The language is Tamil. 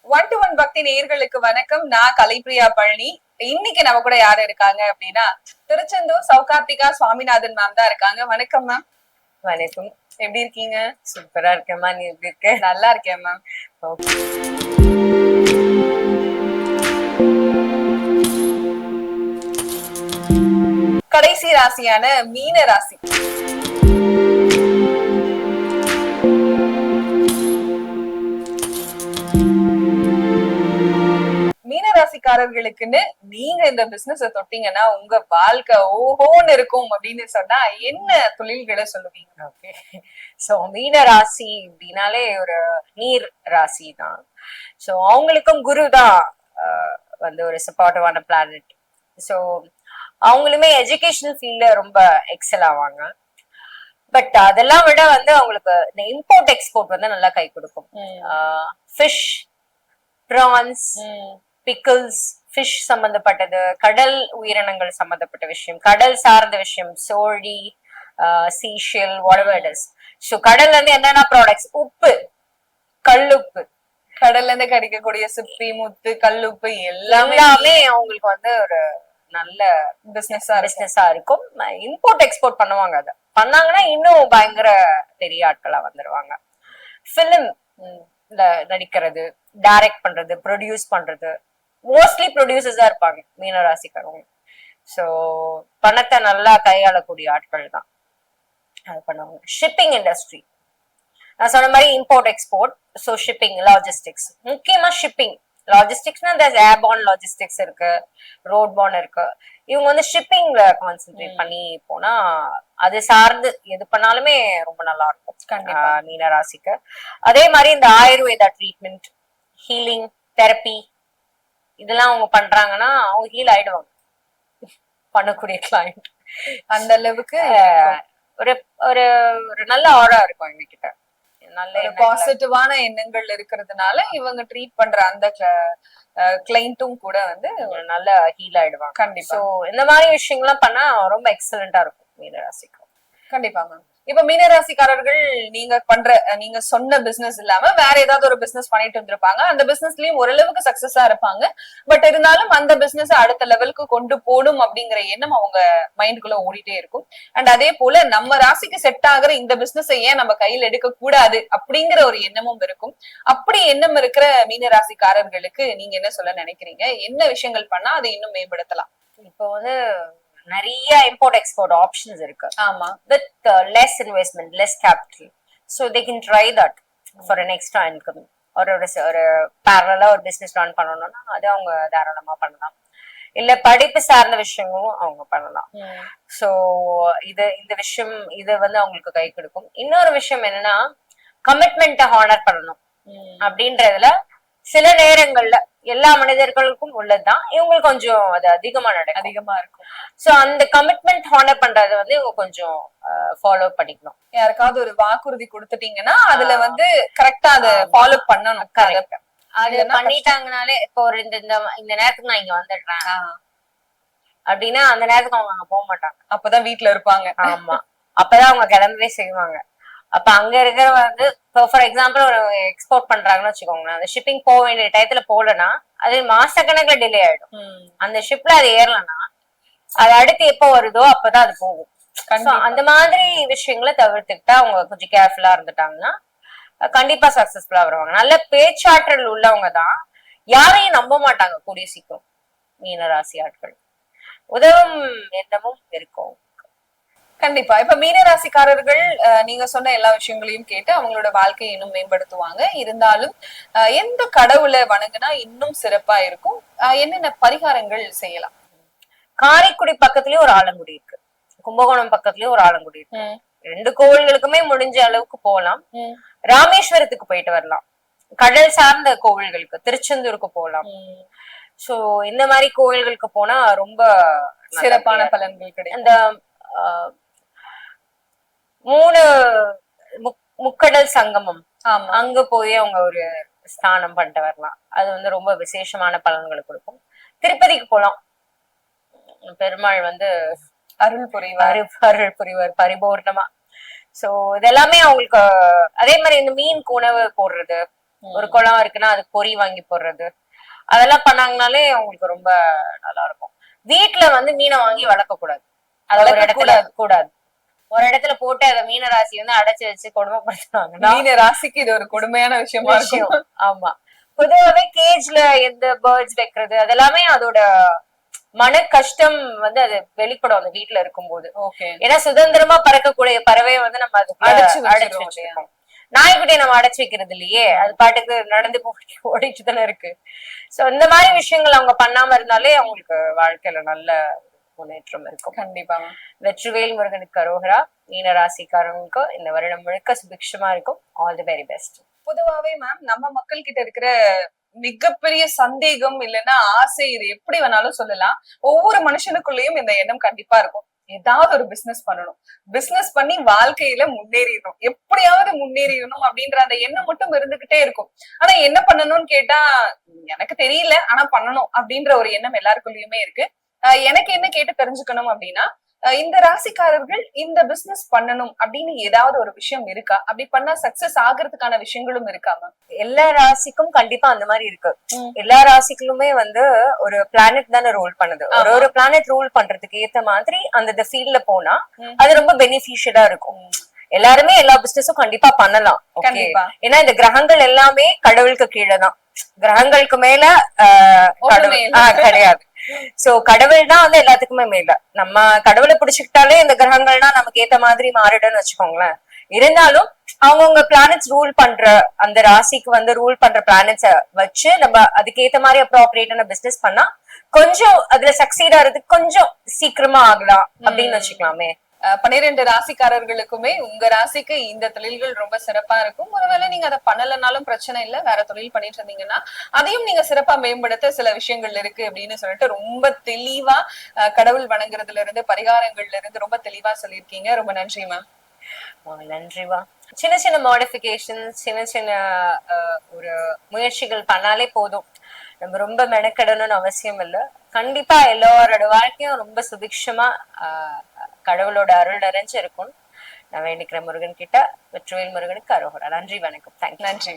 1-to-1 பக்தி நேயர்களுக்கு வணக்கம். நான் கலைப்பிரியா பழனி. இன்னைக்கு நம்ம கூட யாரு இருக்காங்க அப்படின்னா திருச்செந்தூர் சௌகார்த்திகா சுவாமிநாதன் மேம் தான் இருக்காங்க. வணக்கம் மேம். வணக்கம். எப்படி இருக்கீங்க? சூப்பரா இருக்கேம்மா, நீ எப்படி இருக்க? நல்லா இருக்கேன் மேம். கடைசி ராசியான மீன ராசி. மீனராசிக்காரர்களுக்குன்னு நீங்க இந்த பிசினஸ் தொட்டீங்கன்னா உங்க வாழ்க்கை ஓஹோன்னு இருக்கும் அப்படின்னு சொன்னா என்ன தொழில்களை சொல்லுவீங்க? ஓகே, சோ மீன ராசி அப்படின்னாலே ஒரு நீர் ராசி தான். சோ அவங்களுக்கும் குரு தான் வந்து ஒரு சப்போர்ட்டிவான பிளானட். ஸோ அவங்களுமே எஜுகேஷனல் ஃபீல்ட்ல ரொம்ப எக்ஸல் ஆவாங்க. பட் அதெல்லாம் விட வந்து அவங்களுக்கு இந்த இம்போர்ட் எக்ஸ்போர்ட் வந்து நல்லா கை கொடுக்கும். ஃபிஷ், ப்ரான்ஸ், பிக்கிள்ஸ், ஃபிஷ் சம்பந்தப்பட்டது, கடல் உயிரினங்கள் சம்பந்தப்பட்ட விஷயம், கடல் சார்ந்த விஷயம், சோழி, seashell, whatever it is. So கடல்ல இருந்து என்னென்ன ப்ராடக்ட்ஸ், உப்பு, கல்லுப்பு, கடல்ல இருந்து கிடைக்கக்கூடிய சிப்பி, முத்து, கல்லுப்பு எல்லாமே அவங்களுக்கு வந்து ஒரு நல்ல பிசினஸா இருக்கும். இம்போர்ட் எக்ஸ்போர்ட் பண்ணுவாங்க. அதை பண்ணாங்கன்னா இன்னும் பயங்கர பெரிய ஆட்களா வந்துருவாங்க. பிலிம் நடிக்கிறது, டைரக்ட் பண்றது, ப்ரொடியூஸ் பண்றது, மோஸ்ட்லி ப்ரொடியூசர்ஸா இருப்பாங்க மீனராசிக்காரவங்க. ஸோ பணத்தை நல்லா கையாளக்கூடிய ஆட்கள் தான் அது பண்ணுவாங்க. ஷிப்பிங் இண்டஸ்ட்ரி, நான் சொன்ன மாதிரி import export. So shipping, logistics, முக்கியமா ஷிப்பிங். லாஜிஸ்டிக்ஸ்னா இந்த ஏர்பார்ன் லாஜிஸ்டிக்ஸ் இருக்கு, ரோட் பார்ன் இருக்கு. இவங்க வந்து ஷிப்பிங்ல கான்சென்ட்ரேட் பண்ணி போனா அது சார்ந்து எது பண்ணாலுமே ரொம்ப நல்லா இருக்கும் மீனராசிக்கு. அதே மாதிரி இந்த ஆயுர்வேதா ட்ரீட்மெண்ட், ஹீலிங், தெரப்பி இதெல்லாம் அவங்க பண்றாங்கன்னா அவங்க ஹீல் ஆயிடுவாங்க பண்ணக்கூடிய கிளைண்ட். அந்த அளவுக்கு ஒரு ஒரு ஒரு நல்ல ஆரா இருக்கும் எங்க கிட்ட. நல்ல பாசிட்டிவான எண்ணங்கள் இருக்கிறதுனால இவங்க ட்ரீட் பண்ற அந்த கிளைண்ட்டும் கூட வந்து நல்ல ஹீல் ஆயிடுவாங்க. கண்டிப்பா. சோ இந்த மாதிரி விஷயங்கள்லாம் பண்ணா ரொம்ப எக்ஸலண்டா இருக்கும் மீனராசிக்கு. கண்டிப்பா மேம். இப்ப மீனராசிக்காரர்கள் நீங்க சொன்ன பிசினஸ் இல்லாம வேற ஏதாவது ஒரு பிசினஸ் பண்ணிட்டு இருந்திருப்பாங்க. அந்த பிசினஸ்லயும் ஓரளவுக்கு சக்சஸா இருப்பாங்க. பட் இருந்தாலும் அந்த பிசினஸ் அடுத்த லெவலுக்கு கொண்டு போடும் அப்படிங்கிற எண்ணம் அவங்க மைண்டுக்குள்ள ஓடிட்டே இருக்கும். அண்ட் அதே போல நம்ம ராசிக்கு செட் ஆகுற இந்த பிசினஸ் ஏன் நம்ம கையில எடுக்க கூடாது அப்படிங்கிற ஒரு எண்ணமும் இருக்கும். அப்படி எண்ணம் இருக்கிற மீனராசிக்காரர்களுக்கு நீங்க என்ன சொல்ல நினைக்கிறீங்க? என்ன விஷயங்கள் பண்ணா அதை இன்னும் மேம்படுத்தலாம்? இப்போ வந்து நிறைய இம்போர்ட் எக்ஸ்போர்ட் ஆப்ஷன்ஸ் இருக்கு. ஆமா, with less investment, less capital. So they can try that for an extra income. ஒரு பேரலா ஒரு பிசினஸ் ரன் பண்ணணும்னா அது அவங்க தாராளமா பண்ணலாம். இல்ல படிப்பு சார்ந்த விஷயங்களும் அவங்க பண்ணலாம். ஸோ இந்த விஷயம் இது வந்து அவங்களுக்கு கை கொடுக்கும். இன்னொரு விஷயம் என்னன்னா கமிட்மெண்ட்டை ஹானர் பண்ணணும் அப்படின்றதுல சில நேரங்கள்ல எல்லா மனிதர்களுக்கும் உள்ளதுதான், இவங்களுக்கு கொஞ்சம் அது அதிகமா இருக்கும். சோ அந்த கமிட்மெண்ட் ஹானர் பண்றது வந்து இவங்க கொஞ்சம் ஃபாலோ பண்ணிக்கணும். யாருக்காவது ஒரு வாக்குறுதி கொடுத்துட்டீங்கன்னா அதுல வந்து கரெக்டா அதை ஃபாலோ பண்ணணும். கரெக்ட். அது பண்ணிட்டாங்கனாலே இப்போ ஒரு இந்த நேரத்துக்கு நான் இங்க வந்துடுறேன் அப்படின்னா அந்த நேரத்துக்கு அவங்க அங்க போக மாட்டாங்க. அப்பதான் வீட்டுல இருப்பாங்க. ஆமா, அப்பதான் அவங்க கிளம்பவே செய்வாங்க. அப்ப அங்க இருக்கிற வந்து ஃபார் எக்ஸாம்பிள் ஒரு எக்ஸ்போர்ட் பண்றாங்கன்னு வச்சுக்கோங்களேன், அந்த ஷிப்பிங் போக வேண்டிய டயத்துல போலன்னா அது மாசக்கணக்குல டிலே ஆயிடும். அந்த ஷிப்ல அது ஏறலன்னா அது அடுத்து எப்போ வருதோ அப்பதான் அது போகும். அந்த மாதிரி விஷயங்களை தவிர்த்துக்கிட்டா அவங்க கொஞ்சம் கேர்ஃபுல்லா இருந்துட்டாங்கன்னா கண்டிப்பா சக்சஸ்ஃபுல்லா வருவாங்க. நல்ல பேச்சாற்றல் உள்ளவங்க தான், யாரையும் நம்ப மாட்டாங்க கூடிய சீக்கிரம் மீனராசி ஆட்கள். உதவும் எண்ணமும் இருக்கும். கண்டிப்பா. இப்ப மீனராசிக்காரர்கள் நீங்க சொன்ன எல்லா விஷயங்களையும் கேட்டு அவங்களோட வாழ்க்கையை இன்னும் மேம்படுத்துவாங்க. இருந்தாலும் எந்த கடவுளை வணங்குனா இன்னும் சிறப்பா இருக்கும்? என்னென்ன பரிகாரங்கள் செய்யலாம்? காரைக்குடி பக்கத்துலயும் ஒரு ஆலங்குடி இருக்கு, கும்பகோணம் பக்கத்துலயும் ஒரு ஆலங்குடி இருக்கு. 2 கோவில்களுக்குமே முடிஞ்ச அளவுக்கு போகலாம். ராமேஸ்வரத்துக்கு போயிட்டு வரலாம். கடல் சார்ந்த கோவில்களுக்கு திருச்செந்தூருக்கு போகலாம். சோ இந்த மாதிரி கோவில்களுக்கு போனா ரொம்ப சிறப்பான பலன்கள் கிடைக்கும். இந்த 3 முக்கடல் சங்கமம் அங்க போய் அவங்க ஒரு ஸ்நானம் பண்ணிட்டு வரலாம். அது வந்து ரொம்ப விசேஷமான பலன்களை கொடுக்கும். திருப்பதிக்கு போலாம், பெருமாள் வந்து அருள் புரிவார் பரிபூர்ணமா. சோ இதெல்லாமே அவங்களுக்கு. அதே மாதிரி இந்த மீனுக்கு உணவு போடுறது, ஒரு குளம் இருக்குன்னா அது பொறி வாங்கி போடுறது, அதெல்லாம் பண்ணாங்கனாலே அவங்களுக்கு ரொம்ப நல்லா இருக்கும். வீட்டுல வந்து மீனை வாங்கி வளர்க்க கூடாது, அது ஒரு இடத்துல கூடாது. ஒரு இடத்துல போட்டு அதை மீன ராசி வந்து அடைச்சு வச்சு கொடுமைப்படுத்துவாங்க. மீன ராசிக்கு இது ஒரு கொடுமையான விஷயமா இருக்கும். ஆமா, பொதுவாவே கேஜ்ல எந்த பேர்ட்ஸ் வைக்கிறது அதெல்லாமே அதோட மன கஷ்டம் வந்து அது வெளிப்படும் அந்த வீட்டுல இருக்கும்போது. ஏன்னா சுதந்திரமா பறக்கக்கூடிய பறவையை வந்து நம்ம அதுக்கு அடைச்சு வச்சிருக்கோம். நாய்க்குட்டியை நம்ம அடைச்சு வைக்கிறது இல்லையே, அது பாட்டுக்கு நடந்து ஓடிட்டு தானே இருக்கு. சோ இந்த மாதிரி விஷயங்கள் அவங்க பண்ணாம இருந்தாலே அவங்களுக்கு வாழ்க்கையில நல்ல முன்னேற்றம் இருக்கும். கண்டிப்பா. வெற்றிவேல் முருகனுக்கு அரோகரா. மீன ராசிக்காரங்களுக்கு இந்த வருடம் முழுக்க சுபிக்ஷமா இருக்கும். All the very best. பொதுவாவே மேம் நம்ம மக்கள் கிட்ட இருக்கிற மிகப்பெரிய சந்தேகம் இல்லைன்னா ஆசை, இது எப்படி வேணாலும் சொல்லலாம், ஒவ்வொரு மனுஷனுக்குள்ளேயும் இந்த எண்ணம் கண்டிப்பா இருக்கும். ஏதாவது ஒரு பிசினஸ் பண்ணணும், பிசினஸ் பண்ணி வாழ்க்கையில முன்னேறிடணும், எப்படியாவது முன்னேறிடணும் அப்படின்ற அந்த எண்ணம் மட்டும் இருந்துகிட்டே இருக்கும். ஆனா என்ன பண்ணணும்னு கேட்டா எனக்கு தெரியல, ஆனா பண்ணணும் அப்படின்ற ஒரு எண்ணம் எல்லாருக்குள்ளயுமே இருக்கு. எனக்கு என்ன கேட்டு தெரிஞ்சுக்கணும் அப்படின்னா, இந்த ராசிக்காரர்கள் இந்த பிசினஸ் பண்ணணும் அப்படின்னு ஏதாவது ஒரு விஷயம் இருக்கா? அப்படி பண்ணா சக்சஸ் ஆகிறதுக்கான விஷயங்களும் இருக்காமா? எல்லா ராசிக்கும் கண்டிப்பா அந்த மாதிரி இருக்கு. எல்லா ராசிகளுமே வந்து ஒரு பிளானட் தானே ரூல் பண்ணுது. ஒரு பிளானட் ரூல் பண்றதுக்கு ஏத்த மாதிரி அந்த ஃபீல்ட்ல போனா அது ரொம்ப பெனிஃபிஷியலா இருக்கும். எல்லாருமே எல்லா பிசினஸும் கண்டிப்பா பண்ணலாம். ஏன்னா இந்த கிரகங்கள் எல்லாமே கடவுளுக்கு கீழே தான், கிரகங்களுக்கு மேல கிடையாது. சோ கடவுள் தான் வந்து எல்லாத்துக்குமே மேல. நம்ம கடவுளை பிடிச்சுக்கிட்டாலே இந்த கிரகங்கள்னா நமக்கு ஏத்த மாதிரி மாறிடும்னு வச்சுக்கோங்களேன். இருந்தாலும் அவங்கவுங்க பிளானட்ஸ் ரூல் பண்ற அந்த ராசிக்கு வந்து ரூல் பண்ற பிளானட்ஸ வச்சு நம்ம அதுக்கேத்த மாதிரி அப்ரோப்ரியேட்டான பிசினஸ் பண்ணா கொஞ்சம் அதுல சக்சீட் ஆகிறதுக்கு கொஞ்சம் சீக்கிரமா ஆகலாம் அப்படின்னு வச்சுக்கலாமே. 12 ராசிக்காரர்களுக்குமே உங்க ராசிக்கு இந்த தொழில்கள் ரொம்ப சிறப்பா இருக்கும். ஒருவேளை நீங்க அதை பண்ணலனாலும் பிரச்சனை இல்ல, வேற தொழில் பண்ணிட்டு இருந்தீங்கன்னா அதையும் நீங்க சிறப்பா மேம்படுத்த சில விஷயங்கள் இருக்கு அப்படின்னு சொல்லிட்டு ரொம்ப தெளிவா கடவுள் வணங்குறதுல இருந்து பரிகாரங்கள்ல இருந்து ரொம்ப தெளிவா சொல்லியிருக்கீங்க. ரொம்ப நன்றி மேம். நன்றிவா. சின்ன சின்ன மாடிஃபிகேஷன், சின்ன சின்ன ஒரு முயற்சிகள் பண்ணாலே போதும், நம்ம ரொம்ப மெனக்கெடணும்னு அவசியம் இல்லை. கண்டிப்பா எல்லாரோட வாழ்க்கையும் ரொம்ப சுபிக்ஷமா கடவுளோட அருள் நிறைஞ்சு இருக்கும். நான் வேண்டிக்கிற முருகன் கிட்ட. வெற்றிவேல் முருகனுக்கு அரோகரா. நன்றி, வணக்கம். தேங்க்யூ. நன்றி.